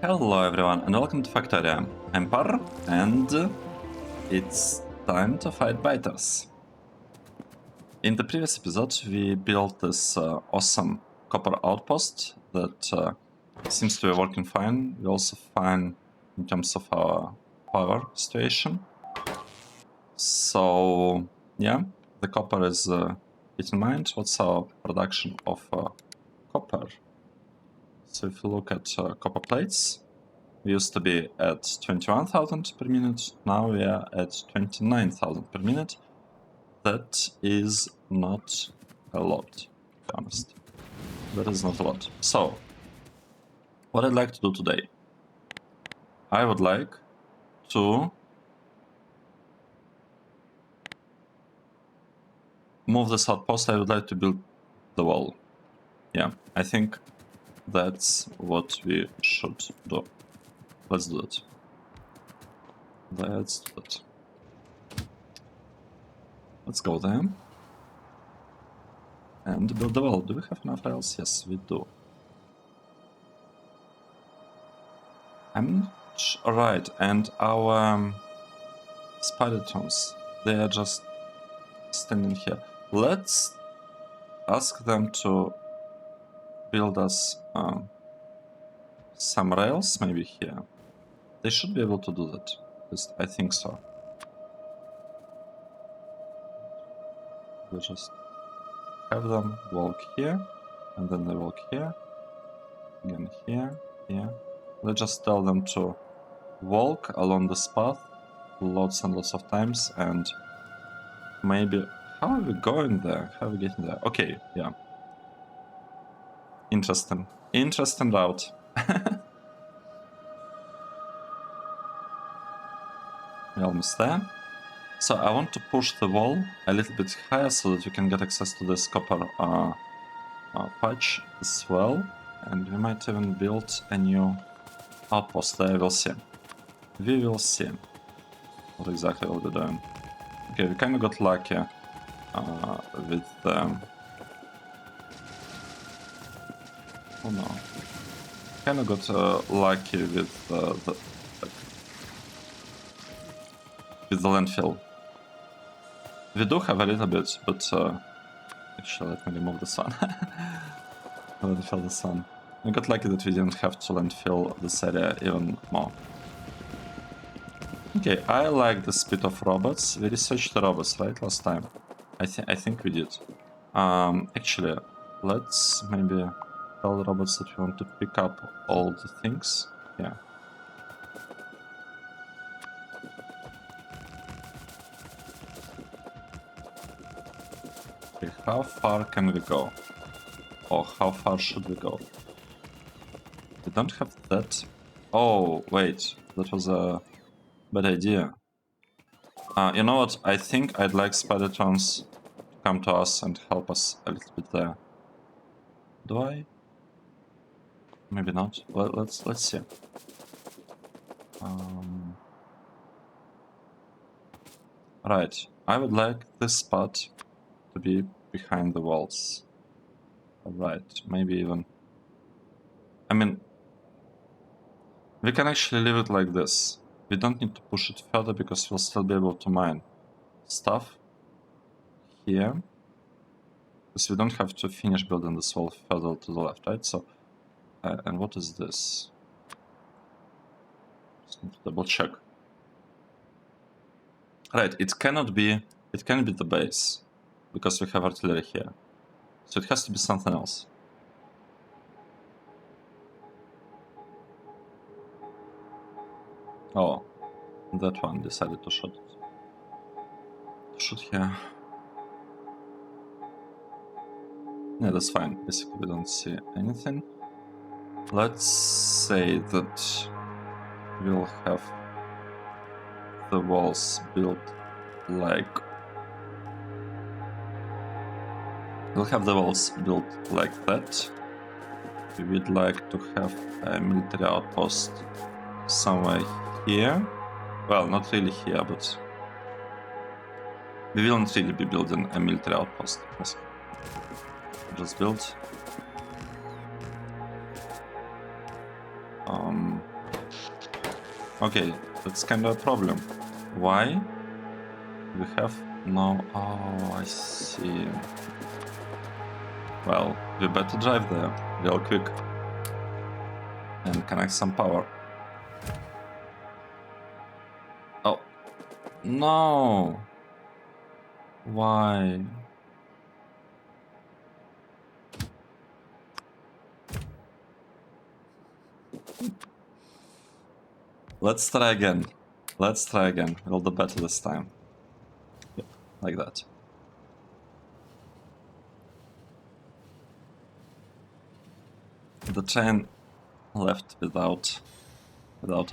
Hello everyone and welcome to Factorio. I'm Par and it's time to fight biters. In the previous episode we built this awesome copper outpost that seems to be working fine. We're also fine in terms of our power situation. So yeah, the copper is keep in mind. What's our production of copper? So if you look at copper plates, we used to be at 21,000 per minute, now we are at 29,000 per minute. That is not a lot, to be honest. That is not a lot. So, what I'd like to do today, I would like to move this outpost. I would like to build the wall. Yeah, I think that's what we should do. Let's do it. Let's do it. Let's go there. And build the wall. Do we have enough rails? Yes, we do. Right, and our spider tones, they are just standing here. Let's ask them to build us some rails, maybe here. They should be able to do that. At least I think so. We just have them walk here, and then they walk here, again here, here. Let's just tell them to walk along this path lots and lots of times, and maybe... How are we going there? How are we getting there? Okay, yeah. Interesting. Interesting route. We're almost there. So I want to push the wall a little bit higher so that we can get access to this copper patch as well. And we might even build a new outpost there, we'll see. We will see what exactly we'll be doing. Okay, we kind of got lucky with oh no. Kind of got lucky with the landfill. We do have a little bit, but actually let me remove the sun. Landfill the sun. We got lucky that we didn't have to landfill this area even more. Okay, I like the speed of robots. We researched the robots, right, last time? I think we did. Actually, let's maybe tell the robots that we want to pick up all the things. Yeah. Okay, how far can we go? Or how far should we go? We don't have that. Oh, wait, that was a bad idea. You know what? I think I'd like Spidertrons to come to us and help us a little bit there. Do I? Maybe not. Well, let's see. Right. I would like this spot to be behind the walls. Alright, maybe even... I mean... We can actually leave it like this. We don't need to push it further because we'll still be able to mine stuff here. Because we don't have to finish building this wall further to the left, right? So, and what is this? Just need to double check. Right, it cannot be... It can be the base, because we have artillery here. So it has to be something else. Oh, that one decided to shoot it. To shoot here. Yeah, that's fine. Basically, we don't see anything. Let's say that we'll have the walls built like... We'll have the walls built like that. We would like to have a military outpost somewhere here. Well, not really here, but... We will not really be building a military outpost. Just build. Okay, that's kind of a problem. Why? We have no... Oh, I see. Well, we better drive there real quick and connect some power. Oh, no! Why? Let's try again. Let's try again. We'll do better this time. Yep, like that. The train left without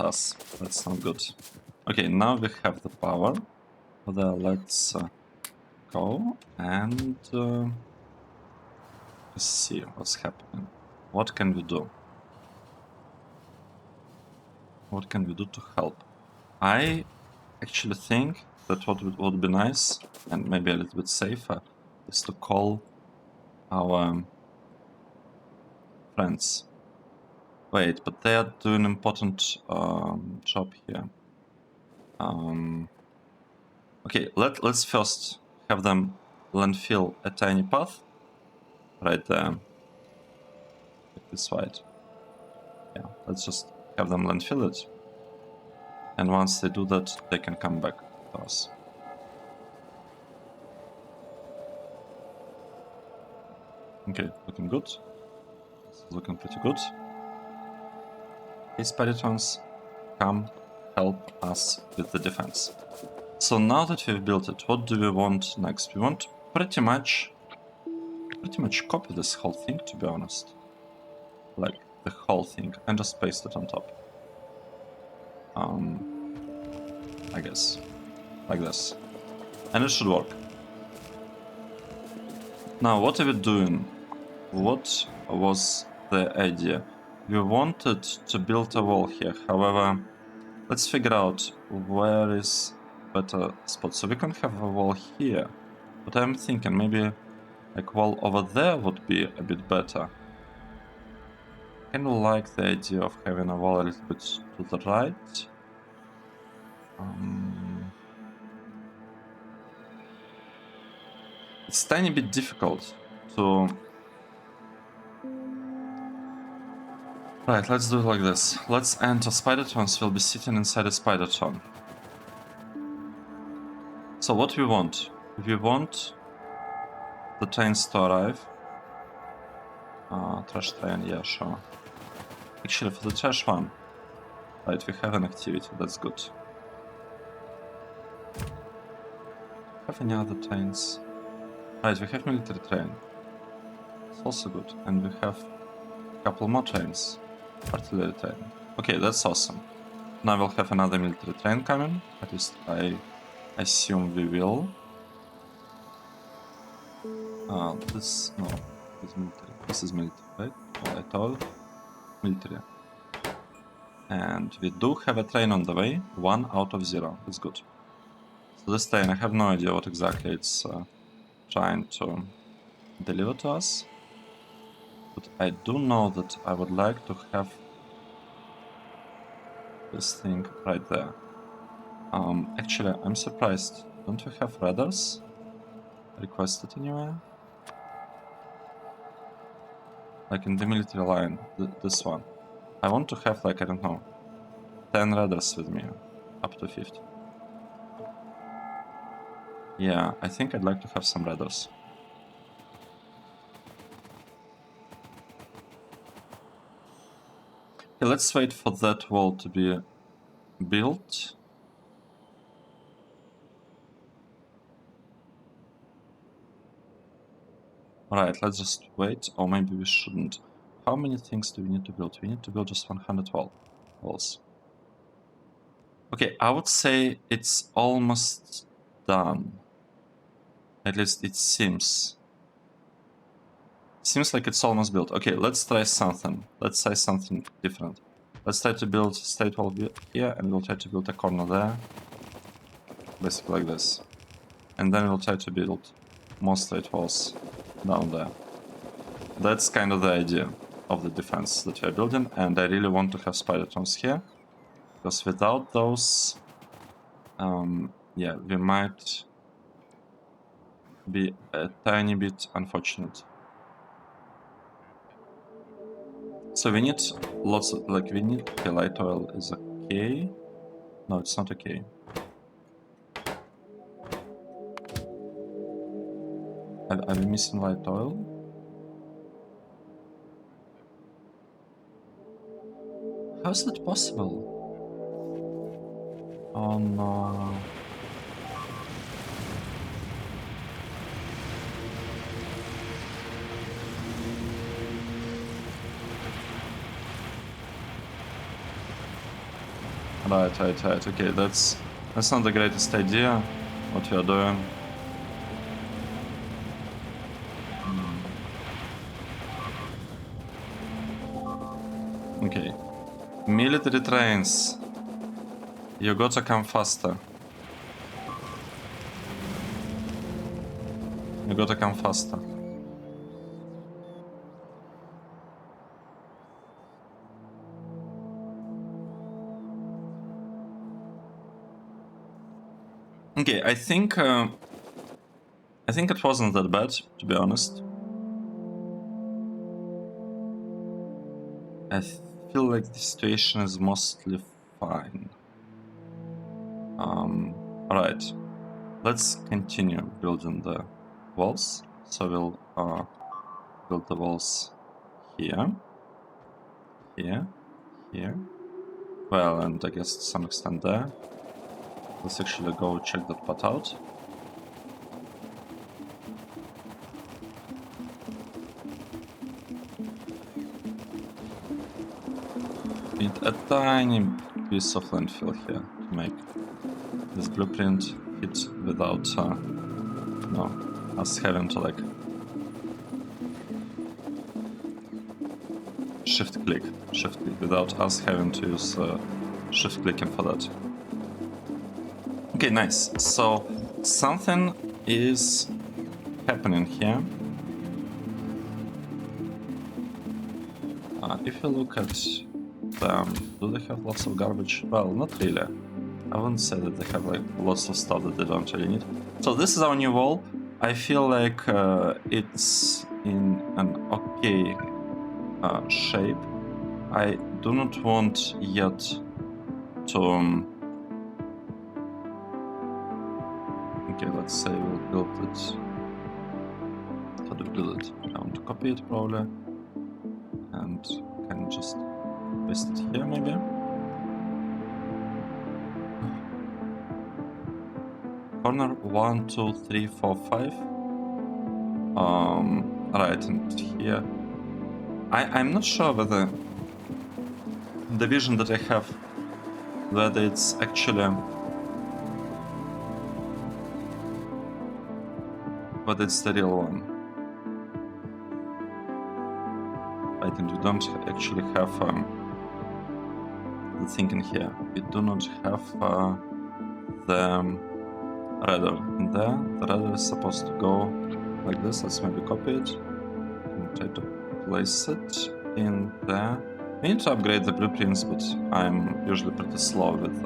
us. That's not good. Okay, now we have the power. Let's go and see what's happening. What can we do? What can we do to help? I actually think that what would be nice, and maybe a little bit safer, is to call our friends. Wait, but they are doing an important job here. Okay, let's first have them landfill a tiny path right there. Like this wide. Yeah, let's just have them landfill it. And once they do that, they can come back to us. Okay, looking good. This is looking pretty good. Hey, Spidertrons, come help us with the defense. So now that we've built it, what do we want next? We want pretty much copy this whole thing, to be honest. Like the whole thing, and just paste it on top. I guess. Like this. And it should work. Now, what are we doing? What was the idea? We wanted to build a wall here, however, let's figure out where is better spot. So we can have a wall here, but I'm thinking maybe like wall over there would be a bit better. Kind of like the idea of having a wall a little bit to the right. It's a tiny bit difficult to... Right, let's do it like this. Let's enter Spidertrons, will be sitting inside a Spidertron. So what we want? We want the trains to arrive. Trash train, yeah, sure. Actually, for the trash one, right, we have an activity, that's good. Have any other trains? Right, we have military train. It's also good. And we have a couple more trains. Artillery train. Okay, that's awesome. Now we'll have another military train coming. At least I assume we will. This... no, this is military. This is military, right? What I thought. Military. And we do have a train on the way. 1 out of 0. That's good. So this train, I have no idea what exactly it's trying to deliver to us. But I do know that I would like to have this thing right there. Actually, I'm surprised. Don't we have radars requested anywhere? Like in the military line, this one. I want to have, like, I don't know, 10 radars with me, up to 50. Yeah, I think I'd like to have some radars. Okay, let's wait for that wall to be built. Alright, let's just wait, or maybe we shouldn't. How many things do we need to build? We need to build just 100 walls. Okay, I would say it's almost done. At least it seems. Seems like it's almost built. Okay, let's try something. Let's try something different. Let's try to build straight wall here, and we'll try to build a corner there. Basically like this. And then we'll try to build more straight walls down there. That's kind of the idea. of the defense that we are building, and I really want to have spidertrons here, because without those, yeah, we might be a tiny bit unfortunate. So we need lots of, like, we need, okay, light oil is okay. No, it's not okay. Are we missing light oil? How is that possible? Oh no. Right. Okay, that's not the greatest idea, what we are doing. Okay. Military trains. You gotta come faster. You gotta come faster. Okay, I think it wasn't that bad, to be honest. I feel like the situation is mostly fine. Alright. Let's continue building the walls. So we'll build the walls here. Here. Here. Well, and I guess to some extent there. Let's actually go check that part out. Need a tiny piece of landfill here to make this blueprint fit without no, us having to like shift click without us having to use shift clicking for that. Okay, nice. So something is happening here. If you look at them, do they have lots of garbage? Well, not really. I wouldn't say that they have like lots of stuff that they don't really need. So this is our new wall. I feel like it's in an okay shape. I do not want yet to okay, let's say we'll build it. How do we build it? I want to copy it probably, and can just paste it here maybe. Corner 1, 2, 3, 4, 5. Right, and here I'm not sure whether the vision that I have, whether it's actually the real one. I think we don't actually have the thing in here. We do not have the radar in there. The radar is supposed to go like this. Let's maybe copy it and try to place it in there. We need to upgrade the blueprints, but I'm usually pretty slow with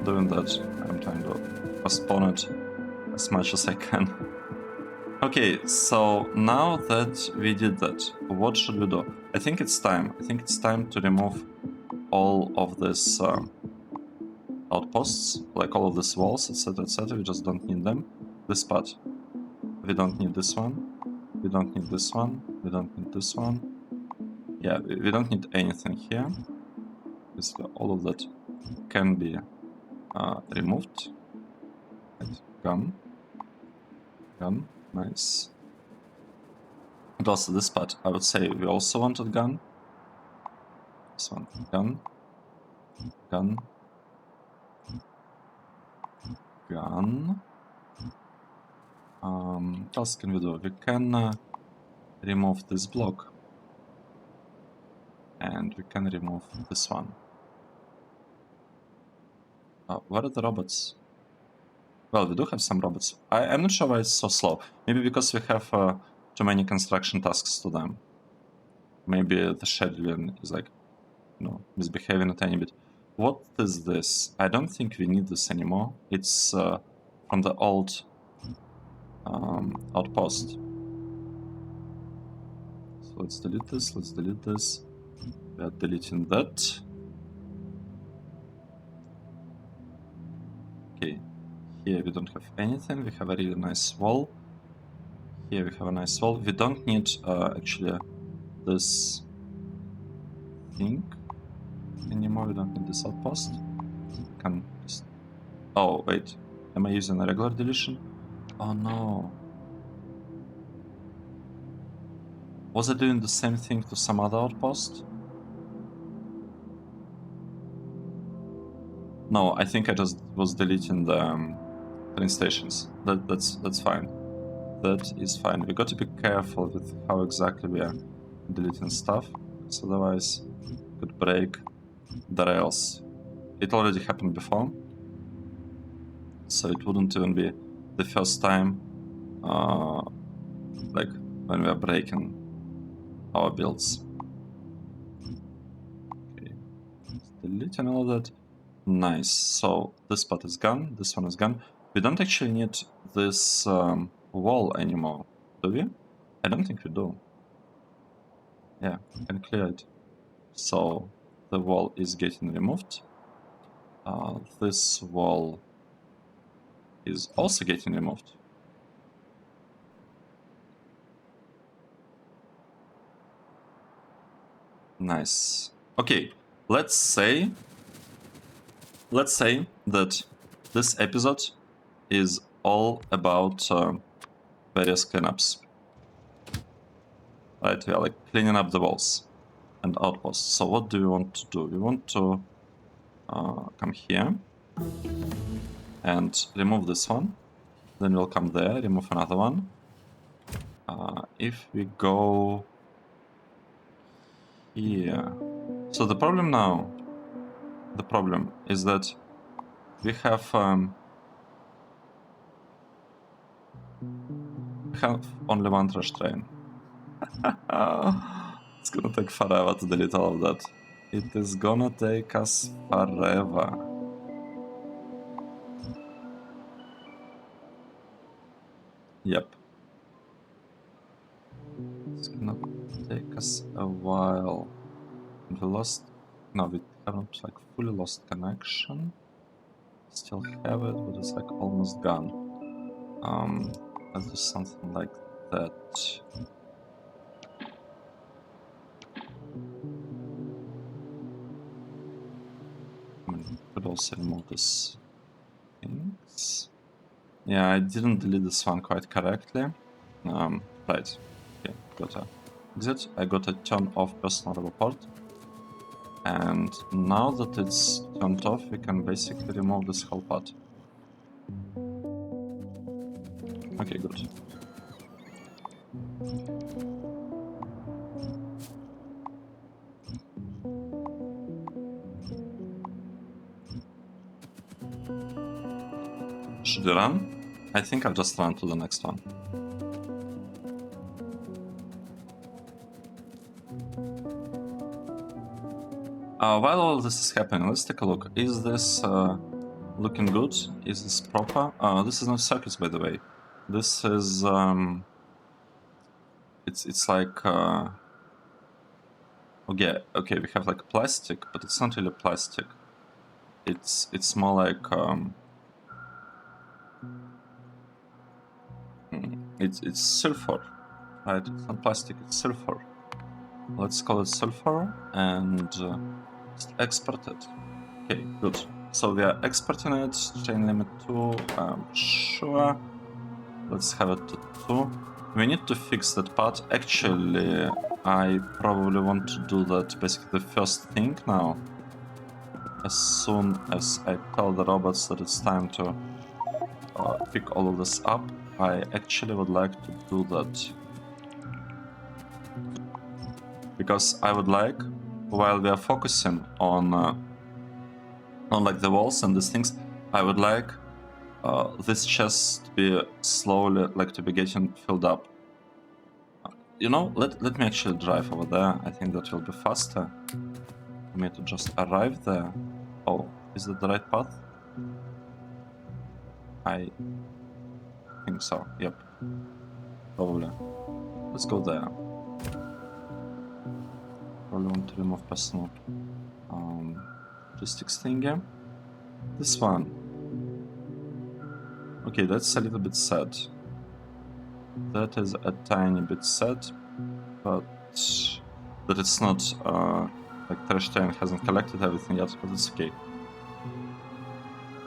doing that. I'm trying to postpone it as much as I can. Okay, so now that we did that, what should we do? I think it's time. I think it's time to remove all of this outposts, like all of these walls, etc., etc. We just don't need them. This part. We don't need this one. We don't need this one. We don't need this one. Yeah, we don't need anything here. Basically, all of that can be removed. Right. Gun. Gun. Nice. And also this part, I would say we also wanted gun. This one. Gun. Gun. Gun. What else can we do? We can remove this block. And we can remove this one. Where are the robots? Well, we do have some robots. I'm not sure why it's so slow. Maybe because we have too many construction tasks to them. maybe the scheduling is like, you know, misbehaving a tiny bit. What is this? I don't think we need this anymore. It's from the old outpost. So let's delete this. Let's delete this. We are deleting that. Okay. Here we don't have anything. We have a really nice wall. Here we have a nice wall. We don't need actually this thing anymore. We don't need this outpost. We can just... Oh, wait. Am I using a regular deletion? Oh no. Was I doing the same thing to some other outpost? No, I think I just was deleting the train stations. That's fine. That is fine. We got to be careful with how exactly we are deleting stuff, because otherwise we could break the rails. It already happened before, so it wouldn't even be the first time like when we are breaking our builds. Okay, deleting all of that. Nice. So this part is gone, this one is gone. We don't actually need this wall anymore, do we? I don't think we do. Yeah, we can clear it. So the wall is getting removed. This wall is also getting removed. Nice. Okay, let's say that this episode is all about various cleanups. Right, we are like cleaning up the walls and outposts. So what do we want to do? We want to come here and remove this one. Then we'll come there, remove another one. If we go here... So the problem is that we have only one trash train. It's gonna take forever to delete all of that. It is gonna take us forever. Yep. It's gonna take us a while. We lost... No, we haven't like fully lost connection. Still have it, but it's like almost gone. Let's do something like that. I mean, could also remove this things. Yeah, I didn't delete this one quite correctly. Right. Okay, got a exit. I got a turn off personal report. And now that it's turned off, we can basically remove this whole part. Okay, good. Should we run? I think I'll just run to the next one. While all this is happening, let's take a look. Is this looking good? Is this proper? This is not circuits, by the way. This is it's like okay, we have like plastic, but it's not really plastic. It's more like it's sulfur, right? It's not plastic, it's sulfur. Let's call it sulfur and just export it. Okay, good. So we are exporting it. Chain limit 2. Sure. Let's have it to 2. We need to fix that part. Actually, I probably want to do that basically the first thing now. As soon as I tell the robots that it's time to pick all of this up, I actually would like to do that. Because I would like, while we are focusing on like the walls and these things, I would like this chest to be slowly, like to be getting filled up. you know, let me actually drive over there. I think that will be faster for me to just arrive there. Oh, is that the right path? I think so. Yep. Probably. Let's go there. Probably want to remove personal logistics thingy. This one. Okay, that's a little bit sad. That is a tiny bit sad, but that it's not like trash train hasn't collected everything yet, but it's okay.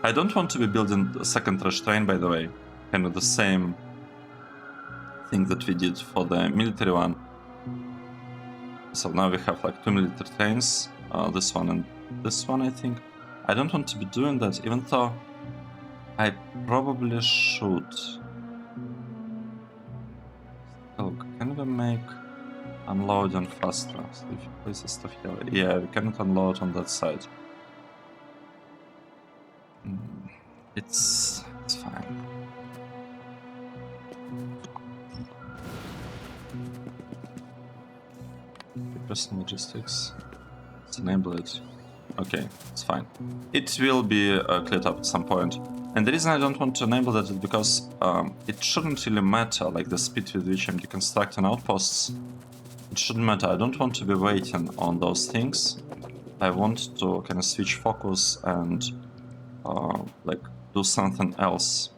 I don't want to be building a second trash train, by the way. Kind of the same thing that we did for the military one. So now we have like 2 military trains, this one and this one, I think. I don't want to be doing that, even though I probably should. Look, can we make unloading faster? So if you place the stuff here, yeah, we cannot unload on that side. It's fine. Personal logistics. Let's enable it. Okay, it's fine. It will be cleared up at some point. And the reason I don't want to enable that is because it shouldn't really matter, like the speed with which I'm deconstructing outposts. It shouldn't matter. I don't want to be waiting on those things. I want to kind of switch focus and like do something else.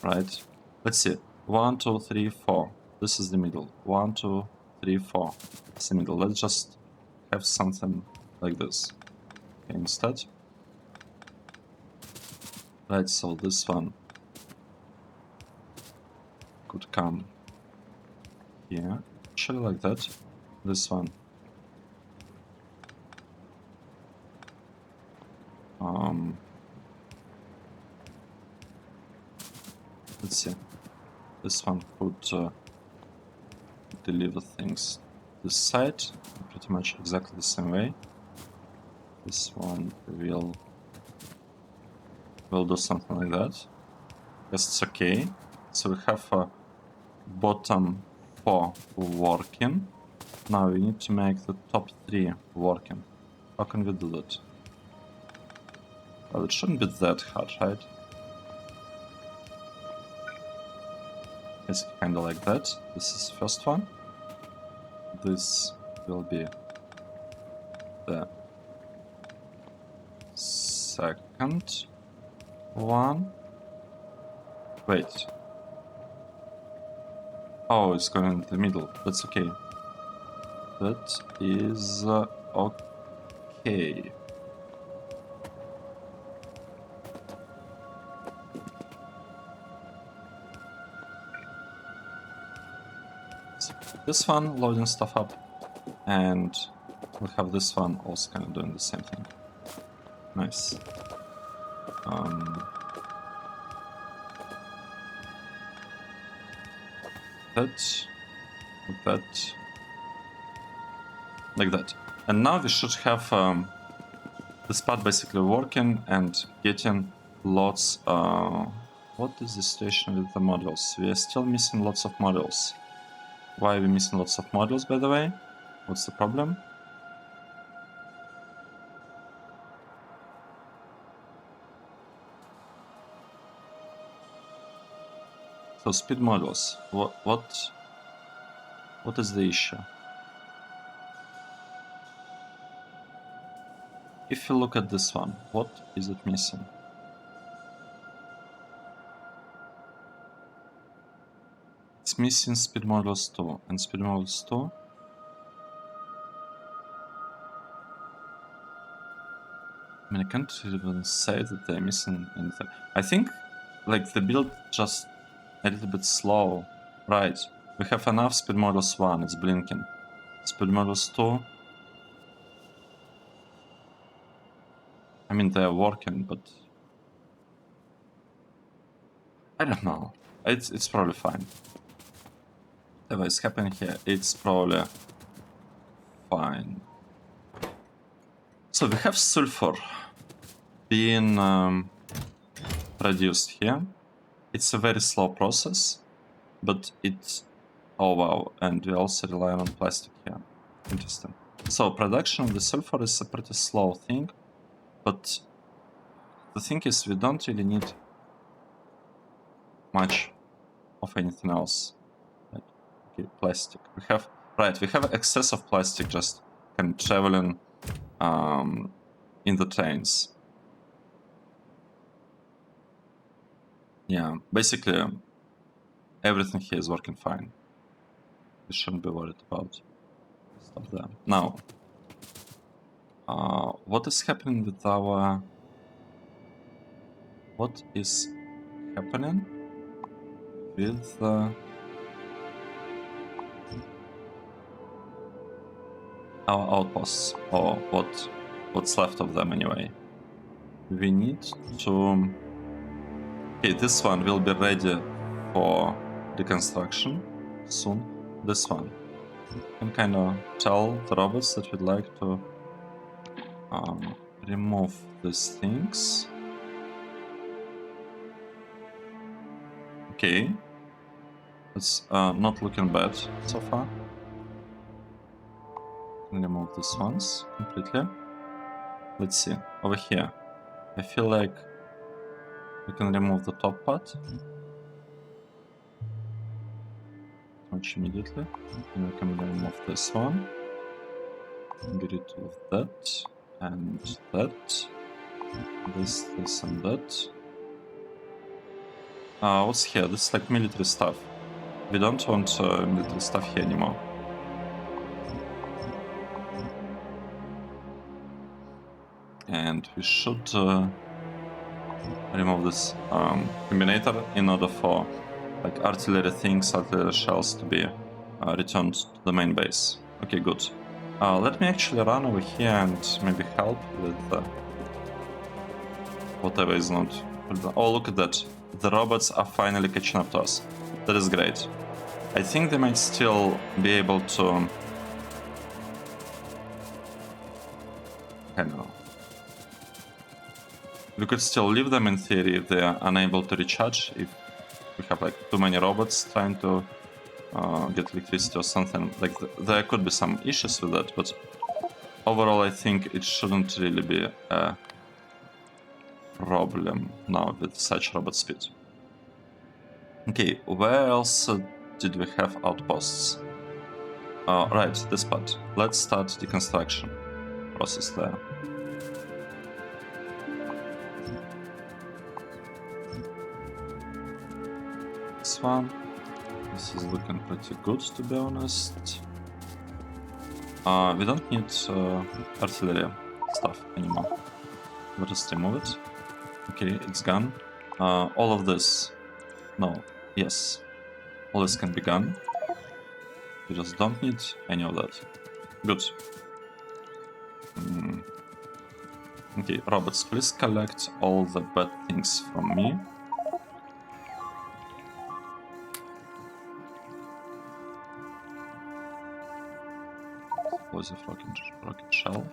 Right? Let's see. 1, 2, 3, 4. This is the middle. 1, 2, 3, 4. It's the middle. Let's just have something like this. Okay, instead. Right, so this one could come here. Actually like that. This one. Let's see. This one could deliver things this side, pretty much exactly the same way. This one will do something like that. Yes, it's okay. So we have a bottom 4 working. Now we need to make the top 3 working. How can we do that? Well, it shouldn't be that hard, right? It's kind of like that. This is the first one. This will be the second one. Wait. Oh, it's going in the middle. That's okay. That is okay. This one loading stuff up, and we'll have this one also kind of doing the same thing. Nice. Like that. And now we should have this part basically working and getting lots. What is the situation with the modules? We are still missing lots of modules. Why are we missing lots of modules, by the way? What's the problem? So speed modules. What is the issue? If you look at this one, what is it missing? It's missing speed modules 2 and speed modules 2. I mean, I can't even say that they're missing anything. I think like the build just a little bit slow. Right, we have enough speed modules 1, it's blinking. Speed modules 2. I mean, they're working, but I don't know. It's probably fine. Whatever is happening here, it's probably fine. So we have sulfur being produced here. It's a very slow process, but it Oh wow, and we also rely on plastic here. Interesting. So production of the sulfur is a pretty slow thing, but the thing is we don't really need much of anything else. Right. Okay, plastic. We have excess of plastic just kind of traveling in the trains. Yeah, basically everything here is working fine. We shouldn't be worried about stuff there. Now, what is happening with our... What is happening with our outposts, or what's left of them anyway? We need to... Okay, this one will be ready for deconstruction soon. This one. You can kind of tell the robots that we'd like to remove these things. Okay. It's not looking bad so far. Can remove these ones completely. Let's see. Over here. I feel like we can remove the top part. Much immediately. And we can remove this one. Get rid of that. And that. This, and that. What's here? This is like military stuff. We don't want military stuff here anymore. And we should remove this combinator in order for like artillery things, artillery shells to be returned to the main base. Okay, good. Let me actually run over here and maybe help with whatever is not... Oh, look at that. The robots are finally catching up to us. That is great. I think they might still be able to... I don't know. We could still leave them in theory if they are unable to recharge, if we have like too many robots trying to get electricity or something. Like there could be some issues with that, but overall I think it shouldn't really be a problem now with such robot speed. Okay, where else did we have outposts? Right, this part. Let's start deconstruction process there. This one. This is looking pretty good, to be honest. We don't need artillery stuff anymore. We'll just remove it. Okay, it's gone. All of this. No. Yes. All this can be gone. We just don't need any of that. Good. Okay, robots, please collect all the bad things from me. Explosive rocket shell.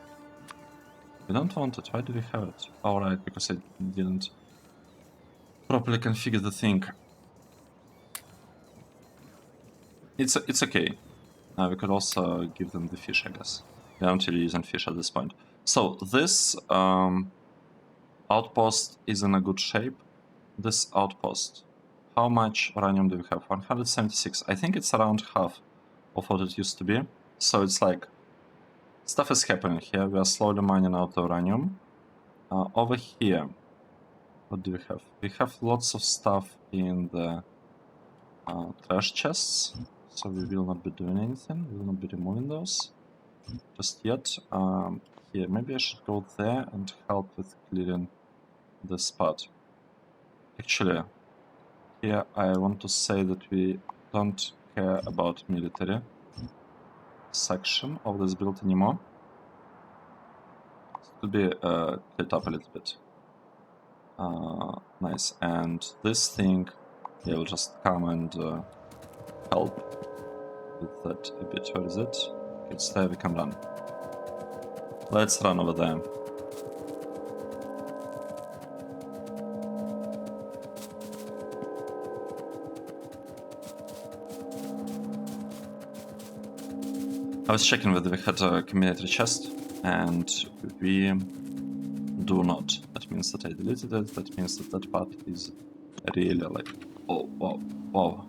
We don't want it. Why do we have it? Oh, right, because I didn't properly configure the thing. It's okay. We could also give them the fish, I guess. They aren't really using fish at this point. So this outpost is in a good shape. This outpost, how much uranium do we have? 176. I think it's around half of what it used to be. So it's like stuff is happening here. We are slowly mining out the uranium. Over here, what do we have? We have lots of stuff in the trash chests. So we will not be doing anything. We will not be removing those just yet. Here, maybe I should go there and help with clearing this spot. Actually, here I want to say that we don't care about military section of this build anymore. It could be cleared up a little bit. Nice. And this thing, yeah, will just come and help with that a bit. Where is it? It's there, we can run. Let's run over there. was checking whether we had a combinatory chest, and we do not. That means that I deleted it. That means that that part is really like, oh, wow, wow.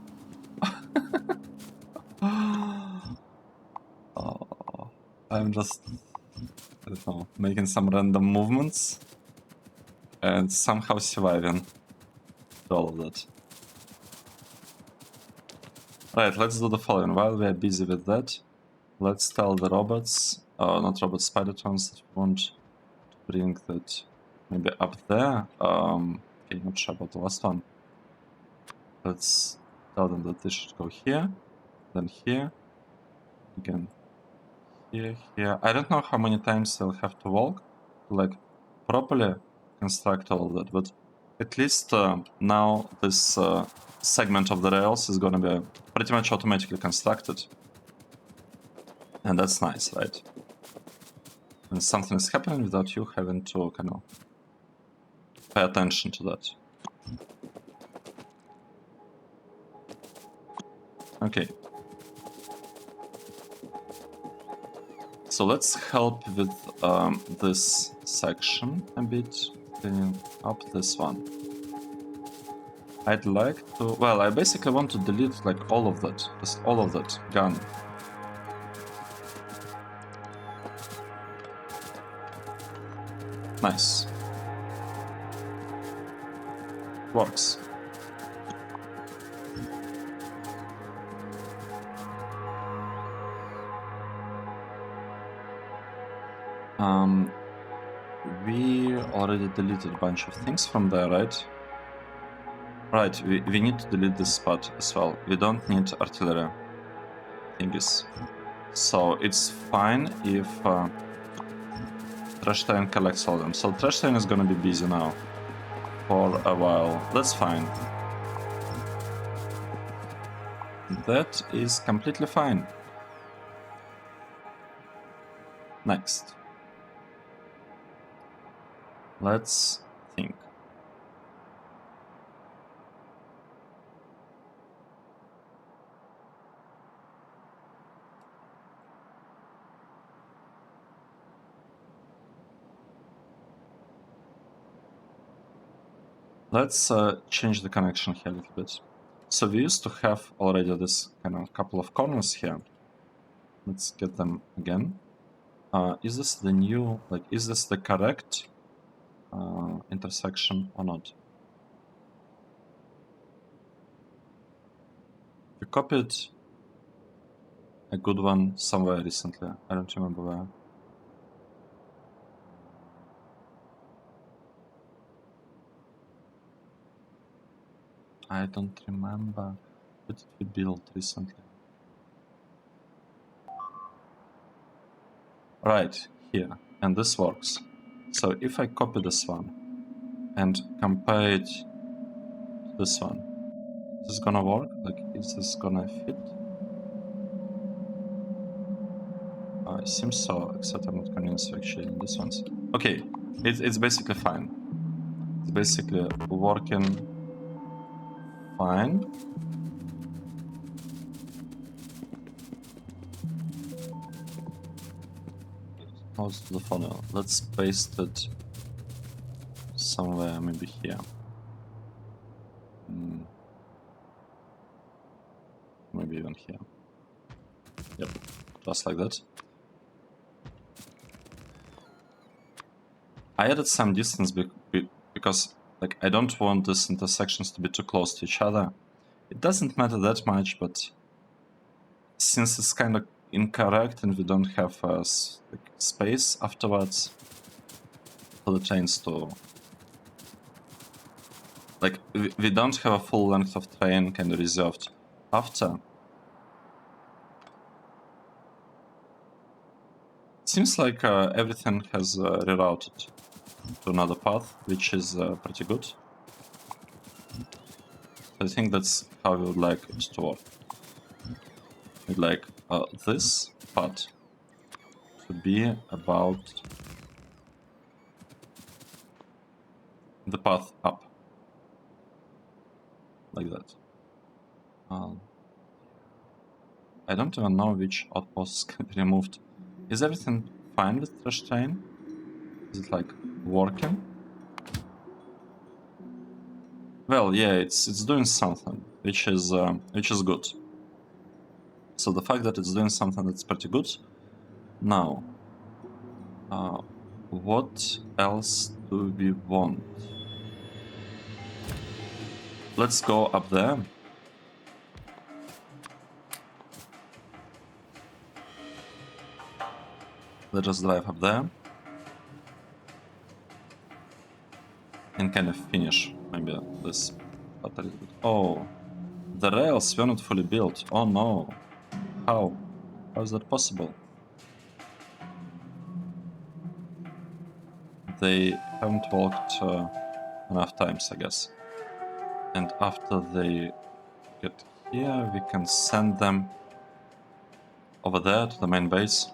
Oh, I'm just, I don't know, making some random movements and somehow surviving to all of that. Right, let's do the following. While we are busy with that, let's tell the robots, not robots, spidertrons, that we want to bring that maybe up there. Okay, not sure about the last one. Let's tell them that they should go here, then here, again, here, here. I don't know how many times they'll have to walk to like properly construct all of that, but at least now this segment of the rails is gonna be pretty much automatically constructed. And that's nice, right? And something is happening without you having to kind of pay attention to that. Okay. So let's help with this section a bit, cleaning up this one. I'd like to, well, I basically want to delete like all of that, just all of that, gone. Nice. Works. We already deleted a bunch of things from there, right? Right, we need to delete this spot as well. We don't need artillery thingies. So it's fine if Trash Train collects all of them. So Trash Train is gonna be busy now for a while. That's fine. That is completely fine. Next. Let's think. Let's change the connection here a little bit. So we used to have already this kind of couple of corners here. Let's get them again. Is this the new, like, is this the correct intersection or not? We copied a good one somewhere recently. I don't remember where. I don't remember. What did we build recently? Right, here. And this works. So if I copy this one and compare it to this one, is this gonna work? Like, is this gonna fit? It seems so, except I'm not convinced actually in this one's. Okay, it's basically fine. It's basically working fine. Close to the funnel. Let's paste it somewhere, maybe here. Maybe even here. Yep, just like that. I added some distance because like I don't want these intersections to be too close to each other. It doesn't matter that much, but since it's kind of incorrect and we don't have like space afterwards for the trains to... Like, we don't have a full length of train kind of reserved after. It seems like everything has rerouted to another path, which is pretty good. I think that's how we would like it to work. We'd like this part to be about the path up. Like that. I don't even know which outposts can be removed. Is everything fine with trash train? Is it like working? Well, yeah, it's doing something, which is good. So the fact that it's doing something that's pretty good. Now, what else do we want? Let's go up there. Let us drive up there and kind of finish maybe this part a little bit. Oh, the rails were not fully built. Oh no. How? How is that possible? They haven't walked enough times, I guess. And after they get here, we can send them over there to the main base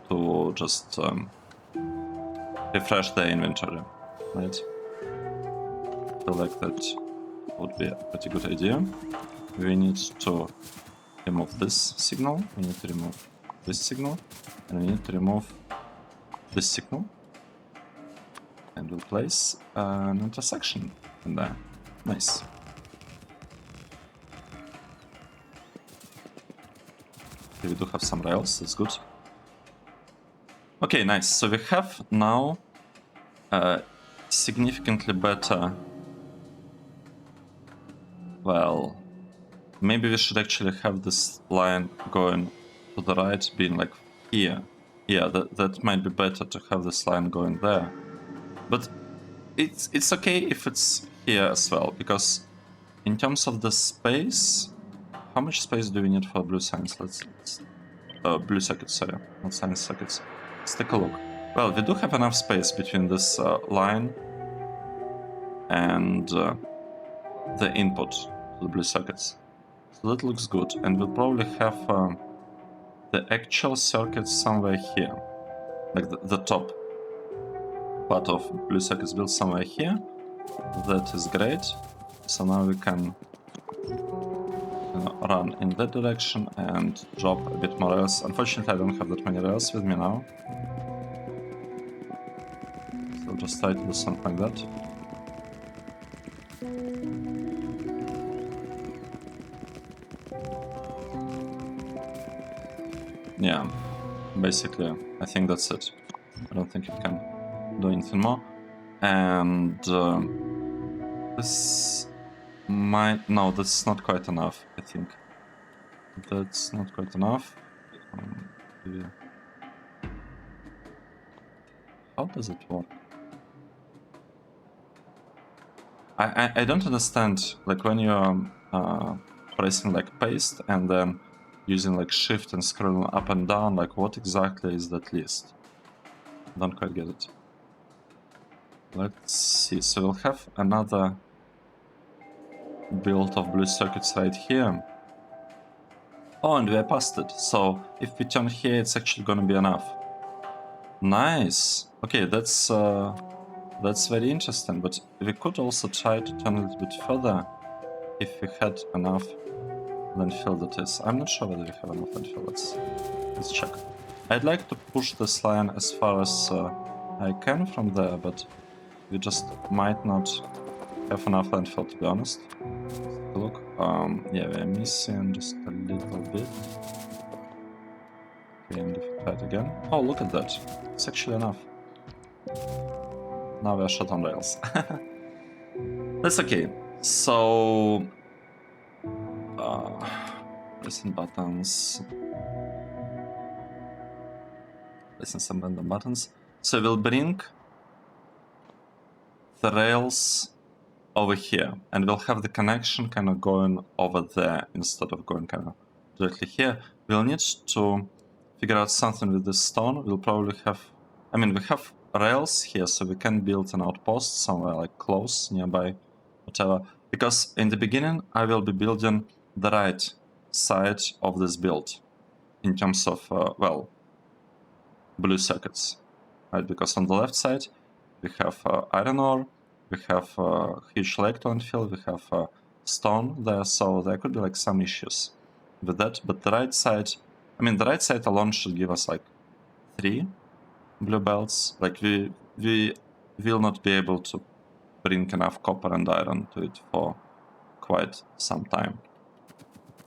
to just refresh their inventory, right? I feel like that would be a pretty good idea. We need to remove this signal, we need to remove this signal, and we need to remove this signal. And we'll place an intersection in there. Nice. Okay, we do have some rails, that's good. Okay, nice. So we have now significantly better... Well, maybe we should actually have this line going to the right, being like here. Yeah, that might be better to have this line going there. But it's okay if it's here as well, because in terms of the space, how much space do we need for blue signs? Let's blue sockets, sorry, not science sockets. Let's take a look. Well, we do have enough space between this line and the input to the blue sockets. So that looks good, and we'll probably have the actual circuit somewhere here, like the top part of blue sockets built somewhere here. That is great. So now we can run in that direction and drop a bit more rails. Unfortunately, I don't have that many rails with me now. So I'll just try to do something like that. Yeah, basically, I think that's it. I don't think it can do anything more. And this might... No, that's not quite enough, I think. That's not quite enough. How does it work? I don't understand, like when you're pressing like paste and then using like shift and scrolling up and down, like what exactly is that list? Don't quite get it. Let's see, so we'll have another build of blue circuits right here. Oh, and we are past it, so if we turn here, it's actually gonna be enough. Nice! Okay, that's very interesting, but we could also try to turn a little bit further if we had enough landfill that is. I'm not sure whether we have enough landfill, let's check. I'd like to push this line as far as I can from there, but we just might not have enough landfill, to be honest. Let's take a look. Yeah, we're missing just a little bit. Okay, and if we try it again. Oh, look at that. It's actually enough. Now we're short on rails. That's okay. So... pressing buttons. Pressing some random buttons. So we'll bring the rails over here, and we'll have the connection kind of going over there instead of going kind of directly here. We'll need to figure out something with this stone. We'll probably have... I mean, we have rails here, so we can build an outpost somewhere like close, nearby, whatever. Because in the beginning, I will be building the right side of this build in terms of, well, blue circuits, right? Because on the left side, we have iron ore, we have huge lake to landfill, we have stone there, so there could be like some issues. with that, but the right side, I mean, the right side alone should give us like 3 blue belts. Like we will not be able to bring enough copper and iron to it for quite some time.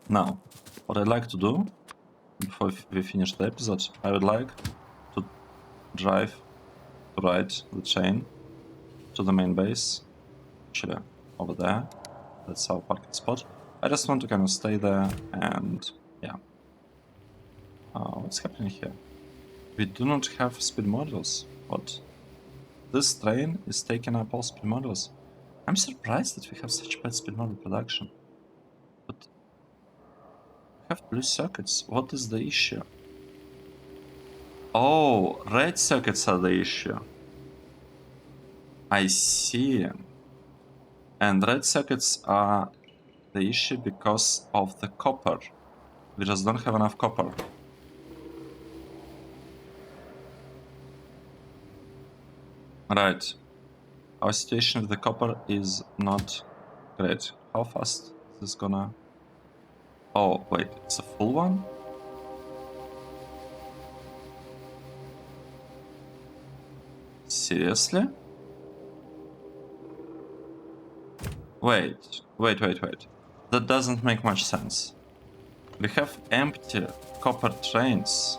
Now, what I'd like to do before we finish the episode, I would like to drive to ride the train to the main base. Actually, over there. That's our parking spot. I just want to kind of stay there and yeah. What's happening here? We do not have speed modules. What? This train is taking up all speed modules. I'm surprised that we have such bad speed module production. But we have blue circuits. What is the issue? Oh, red circuits are the issue. I see. And red circuits are the issue because of the copper. We just don't have enough copper. Right. Our situation with the copper is not great. How fast is this gonna... Oh, wait, it's a full one? Seriously? Wait. That doesn't make much sense. We have empty copper trains.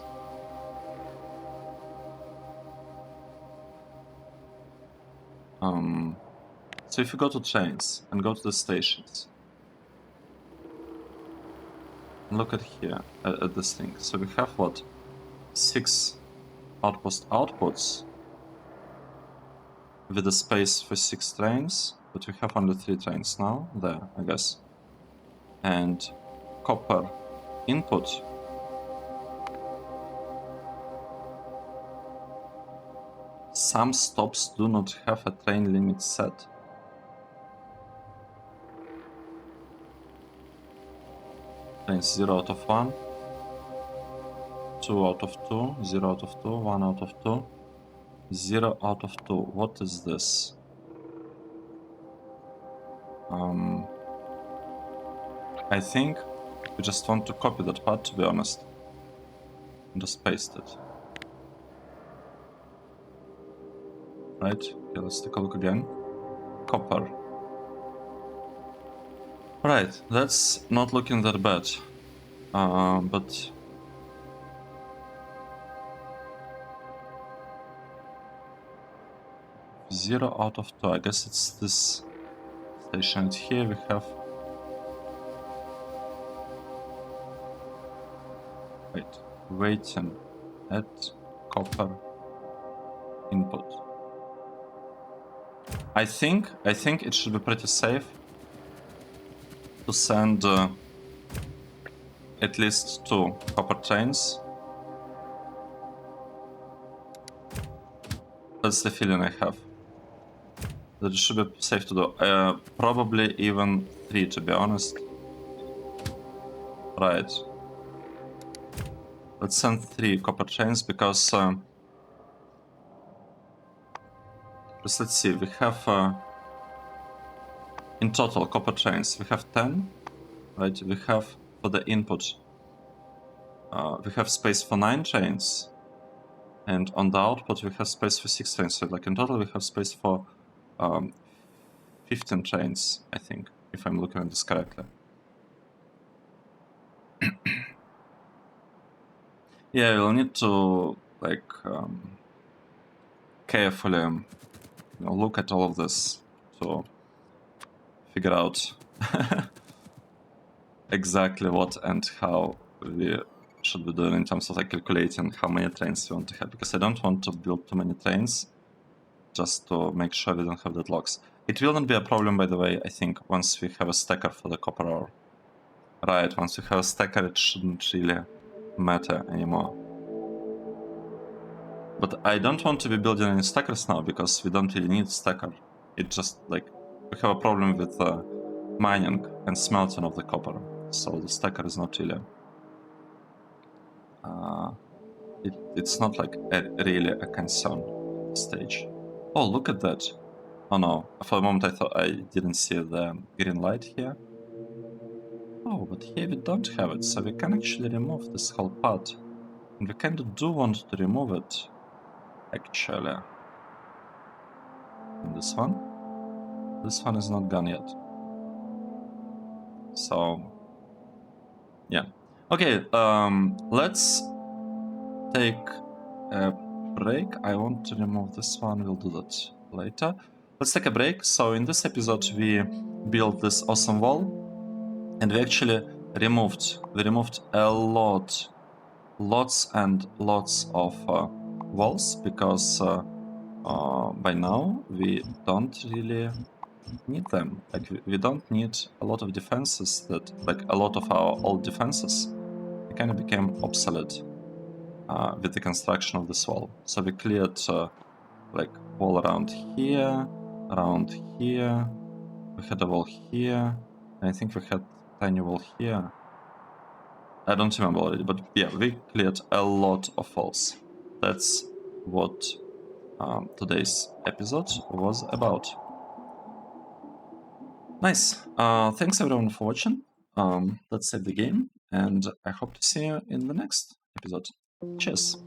So if you go to trains and go to the stations, and look at here, at this thing. So we have what? 6 outpost outputs with a space for 6 trains, but we have only 3 trains now, there, I guess. And copper input. Some stops do not have a train limit set. Trains 0 out of 1, 2 out of 2, 0 out of 2, 1 out of 2, 0 out of 2. What is this? I think we just want to copy that part, to be honest, and just paste it. Right, okay, let's take a look again. Copper. Right, that's not looking that bad. But... Zero out of 2, I guess it's this station. And here we have... Wait, waiting at copper input. I think it should be pretty safe to send at least 2 copper trains. That's the feeling I have. That it should be safe to do. Probably even 3, to be honest. Right. Let's send 3 copper trains because... let's see, we have... in total, copper trains, we have 10. Right, we have for the input... we have space for 9 trains. And on the output we have space for 6 trains. So like in total we have space for 15 trains, I think, if I'm looking at this correctly. Yeah, we'll need to like carefully look at all of this to figure out exactly what and how we should be doing in terms of like calculating how many trains we want to have, because I don't want to build too many trains just to make sure we don't have deadlocks. It will not be a problem, by the way, I think, once we have a stacker for the copper ore. Right, once we have a stacker it shouldn't really matter anymore. But I don't want to be building any stackers now, because we don't really need stacker. It just like, we have a problem with mining and smelting of the copper, so the stacker is not really... it's not like really a concern at this stage. Oh, look at that. Oh no, for a moment I thought I didn't see the green light here. Oh, but here we don't have it, so we can actually remove this whole part. And we kind of do want to remove it, actually. And this one is not gone yet. So, yeah. Okay, let's take a break. I want to remove this one, we'll do that later. Let's take a break. So in this episode we built this awesome wall, and we actually removed lots and lots of walls, because by now we don't really need them. Like we don't need a lot of defenses that, like a lot of our old defenses, they kind of became obsolete with the construction of this wall. So we cleared like wall around here. We had a wall here. And I think we had tiny wall here. I don't remember already, but yeah, we cleared a lot of walls. That's what today's episode was about. Nice. Thanks everyone for watching. Let's save the game, and I hope to see you in the next episode. Cheers.